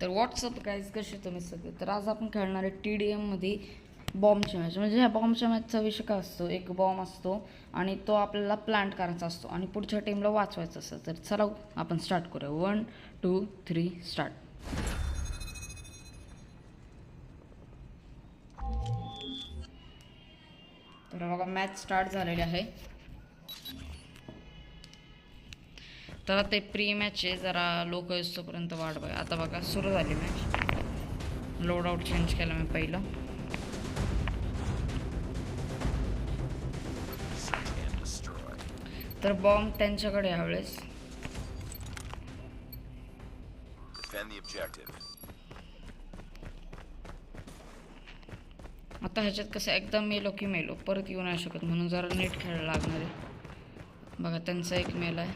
तर WhatsApp guys कसे तुम्ही सगळे. तर आज आपण खेळणार आहे TDMमध्ये बॉम्बची मॅच. म्हणजे ह्या बॉम्बच्या मॅचचा विषय काय असतो, एक बॉम्ब असतो आणि तो आपल्याला प्लांट करायचा असतो आणि पुढच्या टीमला वाचवायचं असतं. तर चला आपण स्टार्ट करूया. 1 2 3 स्टार्ट. तर बघा मॅच स्टार्ट झालेली आहे. तर ते प्री मॅच आहे, जरा लोक येतोपर्यंत वाट बघा. आता बघा सुरू झाली मॅच. लोड आउट चेंज केला मी पहिलं. तर बॉम्ब त्यांच्याकडे यावेळेस. आता ह्याच्यात कसं एकदा मेलो की मेलो, परत येऊ नाही शकत, म्हणून जरा नीट खेळायला लागणार आहे. बघा त्यांचा एक मेल आहे.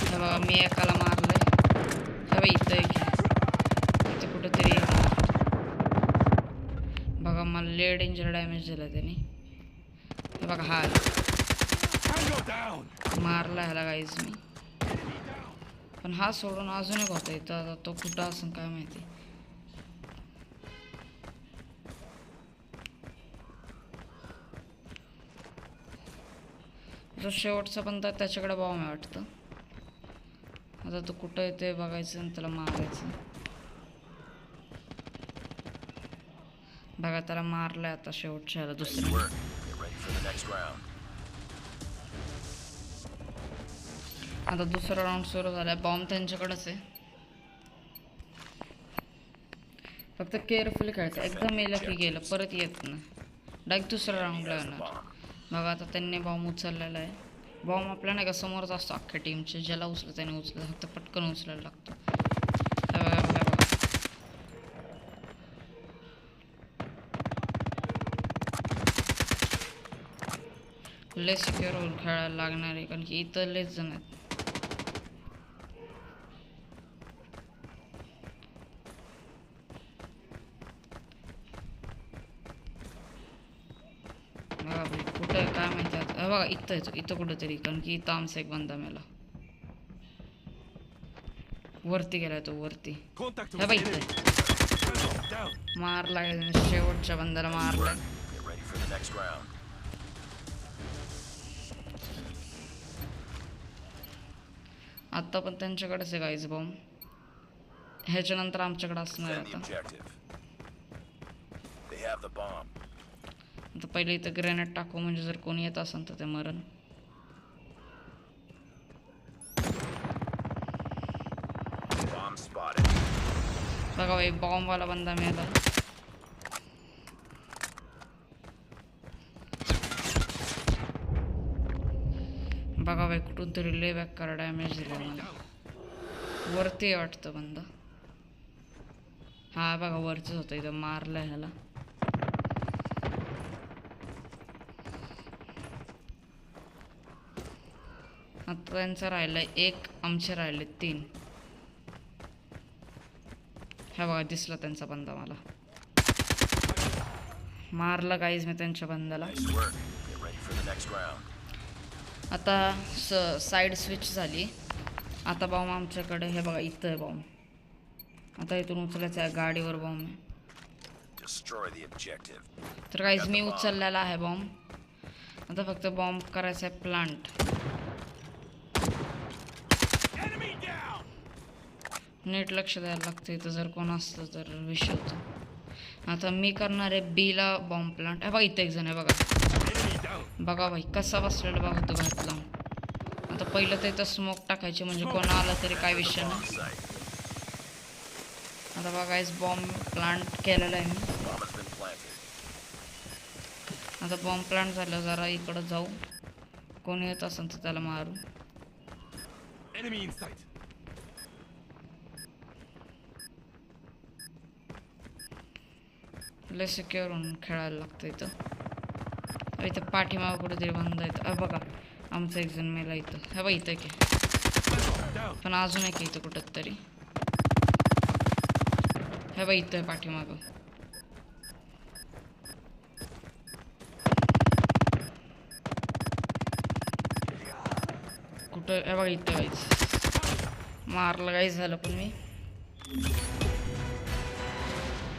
हे बघा मी एकाला मारलंय. हे बघा इथं एक इथं कुठंतरी बघा मला लय डेंजर डॅमेज दिला त्याने. हे बघा हा मारला ह्याला गाईज मी. पण हा सोडून अजून एक होता इथं. आता तो कुठं असेल काय माहिती. जो शेवटचा पण त्याच्याकडे बॉम्ब आहे वाटतं. आता तो कुठं येते बघायचं आणि त्याला मारायचं. बघा त्याला मारलाय आता शेवटच्या ह्याला दुसऱ्या. आता दुसरा राऊंड सुरू झालाय. बॉम्ब त्यांच्याकडेच आहे. फक्त केअरफुली खेळायचं. एकदा मेलं की गेलं, परत येत नाही. डायरेक्ट दुसऱ्या राऊंडला येणार. बघा आता त्यांनी बॉम्ब उचललेला आहे. बॉम्ब आपल्या नाही का समोरच असतो अख्ख्या टीमचे. ज्याला उचलं त्याने उचलं, फक्त पटकन उचलायला लागतो. बघा बघा बघा लय सिक्युअर होऊन खेळायला लागणार आहे, कारण की इथं लयच जण आहेत. बघा भाई कुठं आहे काय माहिती आता. बघा इथं येतो, इथं कुठंतरी, कारण की इथं आमचा एक बंदा मेला. वरती गेलाय तो वरती. हे बघा इथं मारलाय शेवटच्या बंदाला मारलाय. आता पण त्यांच्याकडेच आहे गाईज बॉम्ब. ह्याच्यानंतर आमच्याकडे असणार आता. आता पहिले इथं ग्रेनेड टाकू, म्हणजे जर कोणी येत असेल तर ते मरण. बघा भाई बॉम्बवाला बंदा मेला. बघा भाई कुठून तरी लय बेकार डॅमेज दिला मला. वरती वाटतं बंदा. हा बघा वरतीच होतं, इथं मारलं ह्याला. आता त्यांचा राहिलाय एक, आमचे राहिले 3. हा बघा दिसला त्यांचा बंदा मला. मारला गाईज मी त्यांच्या बंदाला. आता साईड स्विच झाली. आता बॉम्ब आमच्याकडे. हे बघा इथं आहे बॉम्ब. आता इथून उचलायचं आहे. गाडीवर बॉम्ब आहे. तर गाईज मी उचललेला आहे बॉम्ब. आता फक्त बॉम्ब करायचा आहे प्लांट. नीट लक्ष द्यायला लागतं इथं, जर कोण असलं तर विषय होतो. आता मी करणार आहे बीला बॉम्ब प्लांट. बघा इथं एक जण आहे बघा. बघा भाई कसा बसलेला बघा तो घातला. आता पहिलं तर इथं स्मोक टाकायचे, म्हणजे कोण आलं तरी काय विषय नाही. आता बघा बॉम्ब प्लांट केलेला आहे मी. आता बॉम्ब प्लांट झालं, जरा इकडं जाऊ. कोणी येत असेल तर त्याला मारू. लय सिक्युअर होऊन खेळायला लागतं इथं. इथं पाठीमागं कुठेतरी बंद येतं. बघा आमचा एक जण मेला इथं. हे बघा इथं की, पण अजून एक इथं कुठं तरी. हे बघा इथं पाठीमागं. कुठं हे बघा इथं गाईज मारलं गाईज झालं पण मी.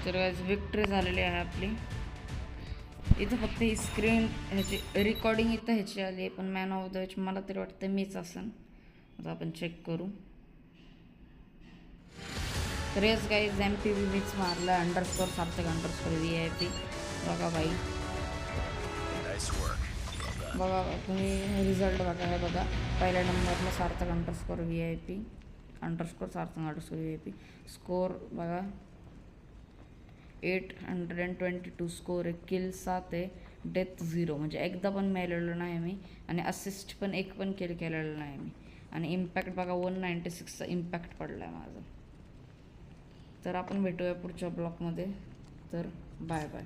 तर गाईज विक्ट्री झालेली आहे आपली. इथं फक्त ही स्क्रीन ह्याची रेकॉर्डिंग इथं ह्याची आली आहे, पण मॅन ऑफ द मॅच मला तरी वाटतं मीच असेल. आता आपण चेक करू. तर हेच गाईज MPV मीच मारला. अंडरस्कोर सार्थक अंडरस्कोर VIP. बघा भाई, बघा तुम्ही रिझल्ट बघा. हे बघा पहिल्या नंबरला सार्थक अंडरस्कोर VIP अंडरस्कोर सार्थक अंडरस्कोर VIP. स्कोर बघा 822 स्कोर आहे. किल 7 आहे. डेथ 0 म्हणजे एकदा पण मेलेलो नाही मी. आणि असिस्ट पण एक पण केलेलं नाही मी. आणि इम्पॅक्ट बघा 196चा इम्पॅक्ट पडला आहे माझा. तर आपण भेटूया पुढच्या ब्लॉकमध्ये. तर बाय बाय.